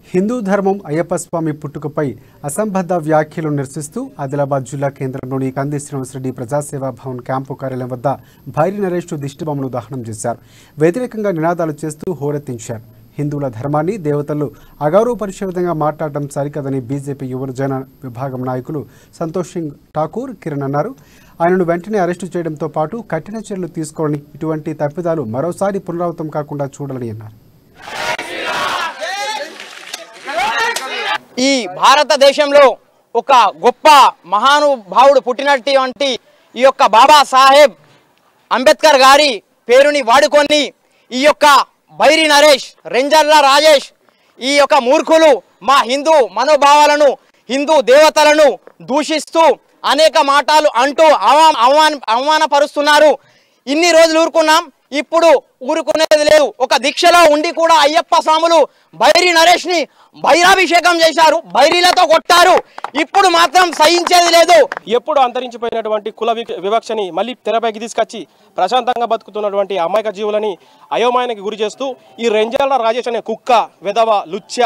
హిందూ ధర్మం అయ్యప్ప స్వామి పుట్టుకపై అసంబద్ధ వ్యాఖ్యలు నిరసిస్తూ ఆదిలాబాద్ జిల్లా కేంద్రంలోని కంది శ్రీనివాసరెడ్డి ప్రజాసేవా భవన్ క్యాంపు కార్యాలయం వద్ద భైరి నరేష్ దిష్టిబొమ్మను దహనం చేశారు. వ్యతిరేకంగా నినాదాలు చేస్తూ హోరెత్తించారు. హిందువుల ధర్మాన్ని దేవతలు అగౌరవపరిచే విధంగా మాట్లాడడం సరికదని బీజేపీ యువజన విభాగం నాయకులు సంతోష్ సింగ్ ఠాకూర్ కిరణ్ అన్నారు. ఆయనను వెంటనే అరెస్టు చేయడంతో పాటు కఠిన చర్యలు తీసుకోవాలని, ఇటువంటి తప్పిదాలు మరోసారి పునరావృతం కాకుండా చూడాలని అన్నారు. ఈ భారతదేశంలో ఒక గొప్ప మహానుభావుడు పుట్టినటువంటి ఈ యొక్క బాబా సాహెబ్ అంబేద్కర్ గారి పేరుని వాడుకొని ఈ యొక్క భైరి నరేష్, రెంజర్ల రాజేష్ ఈ యొక్క మూర్ఖులు మా హిందూ మనోభావాలను, హిందూ దేవతలను దూషిస్తూ అనేక మాటలు అంటూ అవమానపరుస్తున్నారు. ఇన్ని రోజులు ఊరుకున్నాం, ఇప్పుడు ఊరుకునేది లేదు. ఒక దీక్షలో ఉండి కూడా అయ్యప్ప స్వాములు భైరి నరేష్ ని భైరాభిషేకం చేశారు, భైరీలతో కొట్టారు. ఇప్పుడు మాత్రం సహించేది లేదు. ఎప్పుడు అంతరించిపోయినటువంటి కుల వివక్షని మళ్ళీ తెరపైకి తీసుకొచ్చి ప్రశాంతంగా బతుకుతున్నటువంటి అమాయక జీవులని అయోమయానికి గురి చేస్తూ ఈ రెంజర్ల రాజేష్ అనే కుక్క, వెధవ, లుచ్చ